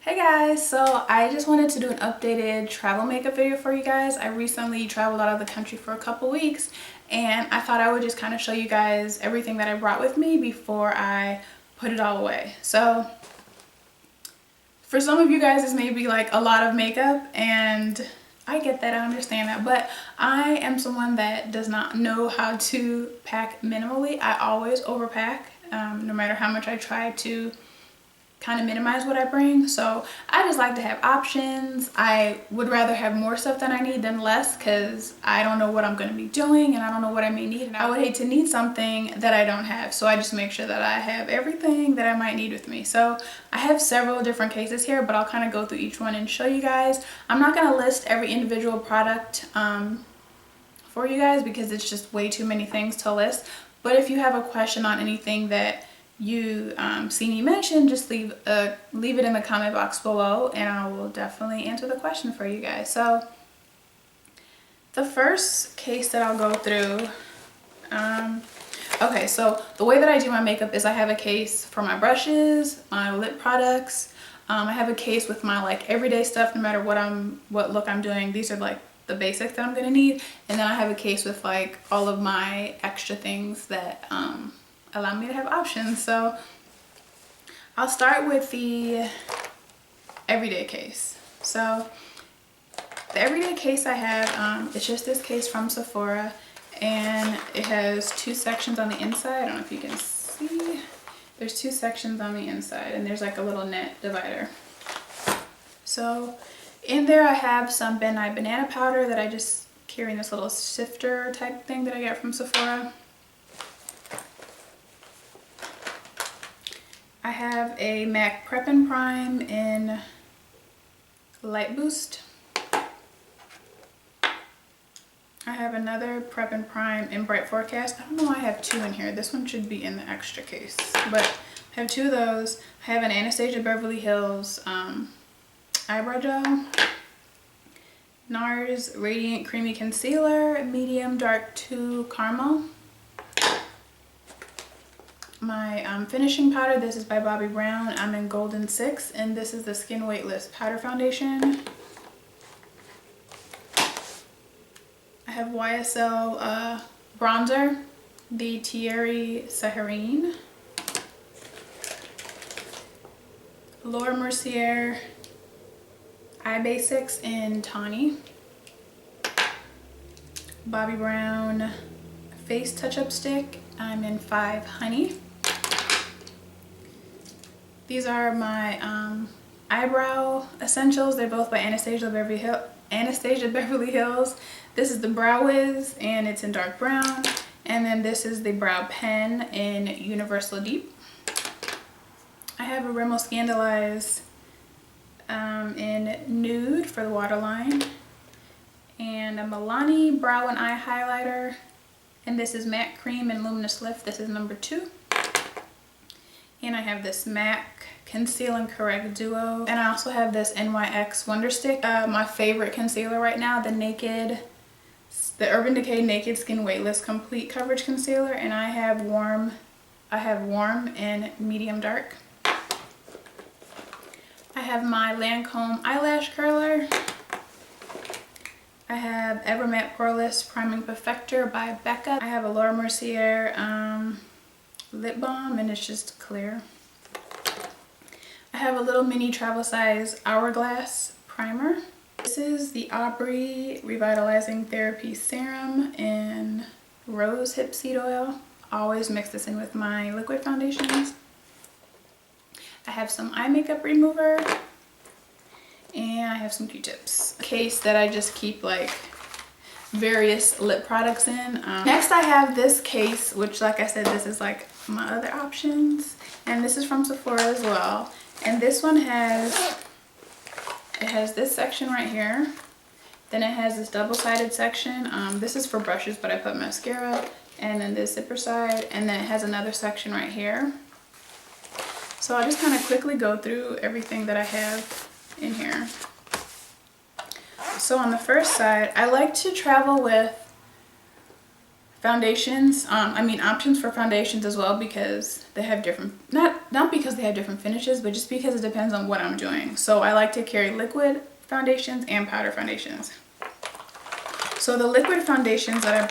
Hey guys, so I just wanted to do an updated travel makeup video for you guys. I recently traveled out of the country for a couple weeks and I thought I would just kind of show you guys everything that I brought with me before I put it all away. So for some of you guys this may be like a lot of makeup, and I get that, I understand that, but I am someone that does not know how to pack minimally. I always overpack, no matter how much I try to kind of minimize what I bring. So I just like to have options. I would rather have more stuff than I need than less, because I don't know what I'm going to be doing and I don't know what I may need, and I would hate to need something that I don't have. So I just make sure that I have everything that I might need with me. So I have several different cases here, but I'll kind of go through each one and show you guys. I'm not going to list every individual product for you guys because it's just way too many things to list. But if you have a question on anything that you see me mention, just leave it in the comment box below and I will definitely answer the question for you guys. So the first case that I'll go through, okay, so the way that I do my makeup is I have a case for my brushes, my lip products. I have a case with my like everyday stuff, no matter what look I'm doing. These are like the basics that I'm gonna need, and then I have a case with like all of my extra things that allow me to have options. So I'll start with the everyday case. So the everyday case I have, it's just this case from Sephora, and it has two sections on the inside. I don't know if you can see. There's two sections on the inside and there's like a little net divider. So in there I have some Ben Nye banana powder that I just carry in this little sifter type thing that I get from Sephora. I have a MAC Prep and Prime in Light Boost. I have another Prep and Prime in Bright Forecast. I don't know why I have two in here. This one should be in the extra case, but I have two of those. I have an Anastasia Beverly Hills eyebrow gel. NARS Radiant Creamy Concealer, Medium Dark 2 Caramel. My finishing powder, this is by Bobbi Brown. I'm in Golden 6, and this is the Skin Weightless Powder Foundation. I have YSL bronzer, the Thierry Saharine. Laura Mercier Eye Basics in Tawny. Bobbi Brown Face Touch-Up Stick, I'm in 5 Honey. These are my eyebrow essentials. They're both by Anastasia Beverly Hills. This is the Brow Wiz and it's in dark brown. And then this is the brow pen in Universal Deep. I have a Rimmel Scandaleyes in Nude for the waterline. And a Milani Brow and Eye Highlighter. And this is Matte Cream and Luminous Lift. This is number 2. And I have this MAC Conceal and Correct Duo. And I also have this NYX Wonder Stick. My favorite concealer right now, the Urban Decay Naked Skin Weightless Complete Coverage Concealer. And I have Warm in Medium Dark. I have my Lancome Eyelash Curler. I have Evermatte Poreless Priming Perfector by Becca. I have a Laura Mercier lip balm and it's just clear. I have a little mini travel size Hourglass primer. This is the Aubrey Revitalizing Therapy Serum in Rose Hip Seed Oil. Always mix this in with my liquid foundations. I have some eye makeup remover and I have some Q-tips. A case that I just keep like various lip products in. Next I have this case, which like I said, this is like my other options, and this is from Sephora as well. And this one has this section right here, then it has this double-sided section. This is for brushes, but I put mascara, and then this zipper side, and then it has another section right here. So I'll just kind of quickly go through everything that I have in here. So on the first side, I like to travel with foundations. I mean options for foundations as well, because they have different, not because they have different finishes, but just because it depends on what I'm doing. So I like to carry liquid foundations and powder foundations. So the liquid foundations that I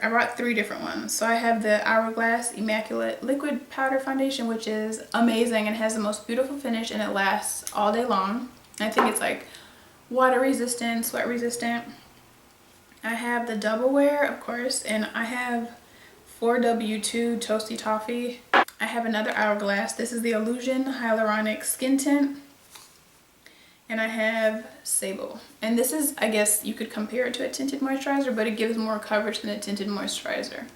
brought 3 different ones. So I have the Hourglass Immaculate Liquid Powder Foundation, which is amazing and has the most beautiful finish, and it lasts all day long. I think it's like water resistant, sweat resistant. I have the Double Wear, of course, and I have 4W2 Toasty Toffee. I have another Hourglass. This is the Illusion Hyaluronic Skin Tint. And I have Sable. And this is, I guess you could compare it to a tinted moisturizer, but it gives more coverage than a tinted moisturizer.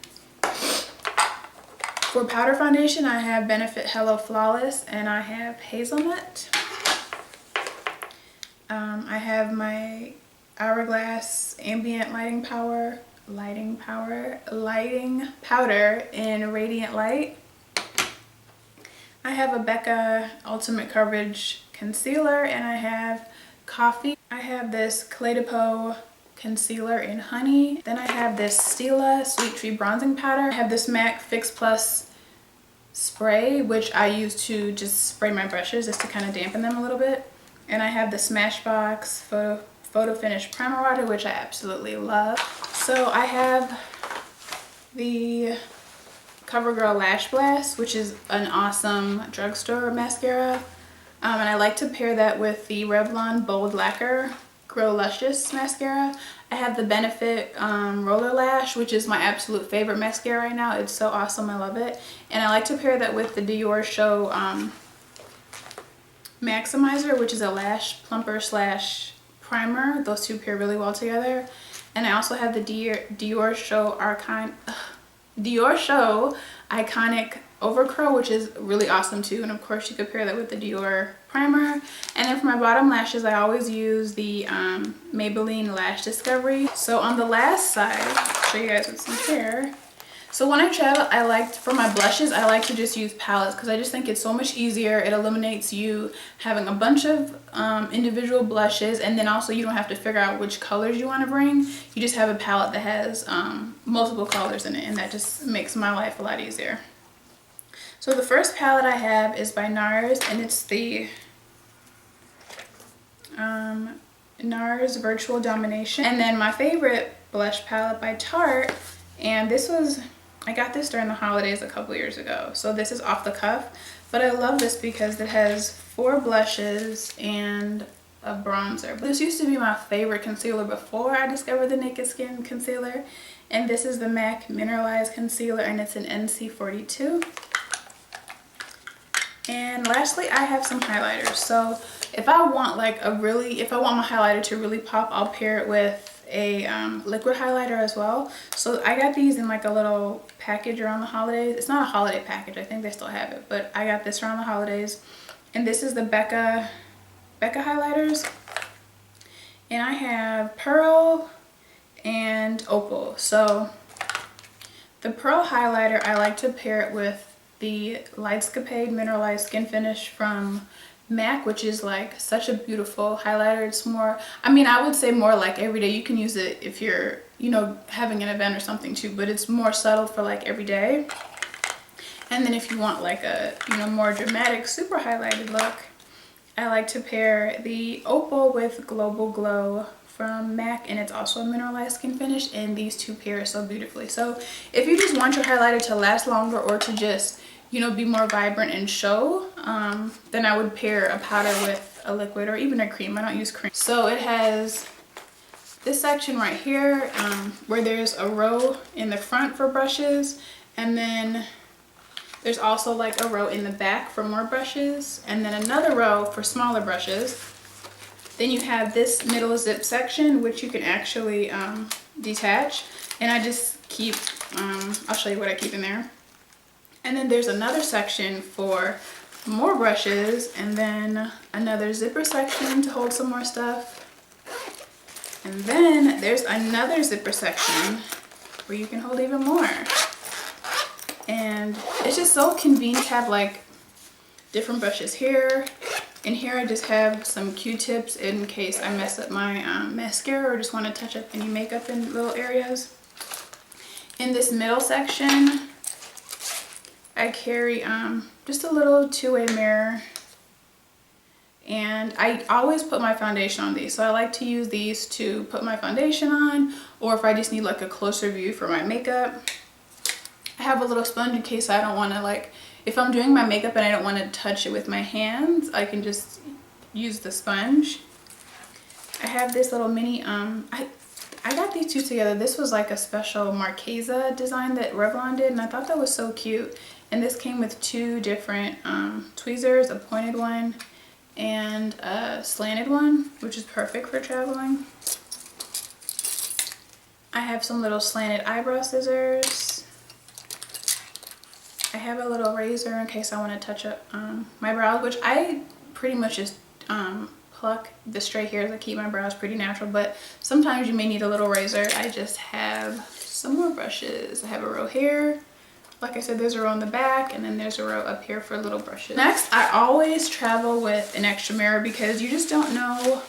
For powder foundation, I have Benefit Hello Flawless, and I have Hazelnut. I have my Hourglass Ambient Lighting Powder in Radiant Light. I have a Becca Ultimate Coverage Concealer, and I have Coffee. I have this Clé de Peau Concealer in Honey. Then I have this Stila Sweet Tree Bronzing Powder. I have this MAC Fix Plus spray, which I use to just spray my brushes just to kind of dampen them a little bit. And I have the Smashbox Photo Finish Primer Water, which I absolutely love. So I have the CoverGirl Lash Blast, which is an awesome drugstore mascara. And I like to pair that with the Revlon Bold Lacquer Grow Luscious mascara. I have the Benefit Roller Lash, which is my absolute favorite mascara right now. It's so awesome, I love it. And I like to pair that with the Dior Show Maximizer, which is a lash plumper slash primer. Those two pair really well together. And I also have the Dior Show Iconic Overcurl, which is really awesome too. And of course you could pair that with the Dior primer. And then for my bottom lashes, I always use the Maybelline Lash Discovery. So on the last side, I'll show you guys what's in here. So when I travel, for my blushes, I like to just use palettes because I just think it's so much easier. It eliminates you having a bunch of individual blushes, and then also you don't have to figure out which colors you want to bring. You just have a palette that has multiple colors in it, and that just makes my life a lot easier. So the first palette I have is by NARS, and it's the NARS Virtual Domination. And then my favorite blush palette by Tarte, and I got this during the holidays a couple years ago. So this is Off the Cuff, but I love this because it has 4 blushes and a bronzer. This used to be my favorite concealer before I discovered the Naked Skin concealer, and this is the MAC Mineralized Concealer, and it's an NC42. And lastly, I have some highlighters. So if I want my highlighter to really pop, I'll pair it with a liquid highlighter as well. So I got these in like a little package around the holidays. It's not a holiday package, I think they still have it, but I got this around the holidays. And this is the Becca highlighters. And I have Pearl and Opal. So the Pearl highlighter, I like to pair it with the Lightscapade Mineralized Skin Finish from MAC, which is like such a beautiful highlighter. It's more, I would say more like everyday. You can use it if you're, having an event or something too, but it's more subtle for like every day. And then if you want like a, more dramatic, super highlighted look, I like to pair the Opal with Global Glow from MAC, and it's also a mineralized skin finish, and these two pair so beautifully. So if you just want your highlighter to last longer or to just be more vibrant and show, then I would pair a powder with a liquid or even a cream. I don't use cream. So it has this section right here where there's a row in the front for brushes, and then there's also like a row in the back for more brushes, and then another row for smaller brushes. Then you have this middle zip section, which you can actually detach, and I just keep, I'll show you what I keep in there. And then there's another section for more brushes, and then another zipper section to hold some more stuff. And then there's another zipper section where you can hold even more. And it's just so convenient to have like different brushes here, In here I just have some Q-tips in case I mess up my mascara or just want to touch up any makeup in little areas. In this middle section, I carry just a little two-way mirror. And I always put my foundation on these. So I like to use these to put my foundation on, or if I just need like a closer view for my makeup. I have a little sponge in case I don't want to, like, if I'm doing my makeup and I don't want to touch it with my hands, I can just use the sponge. I have this little mini, I got these two together. This was like a special Marquesa design that Revlon did, and I thought that was so cute. And this came with two different tweezers, a pointed one and a slanted one, which is perfect for traveling. I have some little slanted eyebrow scissors. I have a little razor in case I want to touch up my brows, which I pretty much just pluck the stray hairs. I keep my brows pretty natural, but sometimes you may need a little razor. I just have some more brushes. I have a row here. Like I said, there's a row in the back, and then there's a row up here for little brushes. Next, I always travel with an extra mirror because you just don't know,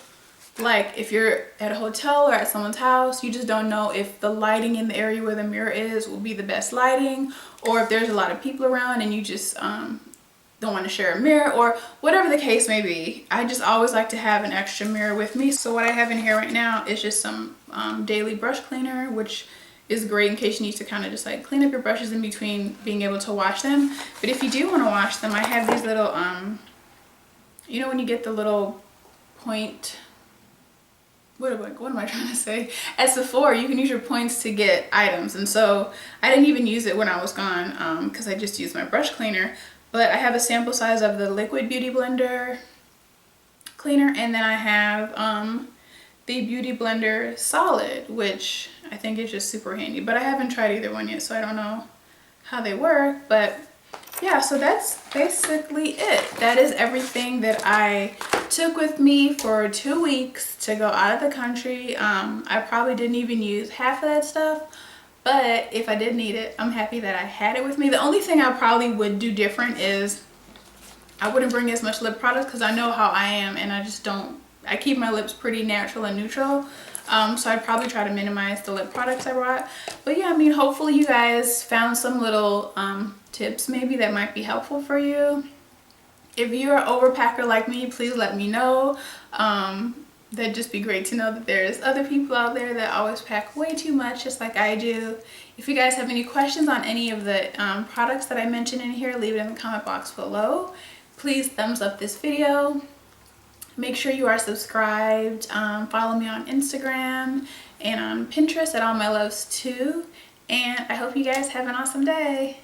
like if you're at a hotel or at someone's house, you just don't know if the lighting in the area where the mirror is will be the best lighting, or if there's a lot of people around and you just don't want to share a mirror, or whatever the case may be. I just always like to have an extra mirror with me. So what I have in here right now is just some daily brush cleaner, which is great in case you need to kind of just like clean up your brushes in between being able to wash them. But if you do want to wash them, I have these little you know when you get the little point, what am I trying to say? At Sephora, you can use your points to get items, and so I didn't even use it when I was gone because I just used my brush cleaner. But I have a sample size of the Liquid Beauty Blender cleaner, and then I have the Beauty Blender Solid, which I think is just super handy. But I haven't tried either one yet, so I don't know how they work. But yeah, so that's basically it. That is everything that I took with me for 2 weeks to go out of the country. I probably didn't even use half of that stuff, but if I did need it, I'm happy that I had it with me. The only thing I probably would do different is I wouldn't bring as much lip product because I know how I am, and I just don't, I keep my lips pretty natural and neutral. So I'd probably try to minimize the lip products I brought. But yeah, I mean, hopefully you guys found some little tips maybe that might be helpful for you. If you're an overpacker like me, please let me know. That'd just be great to know that there's other people out there that always pack way too much, just like I do. If you guys have any questions on any of the products that I mentioned in here, leave it in the comment box below. Please thumbs up this video. Make sure you are subscribed. Follow me on Instagram and on Pinterest at All My Loves Too. And I hope you guys have an awesome day.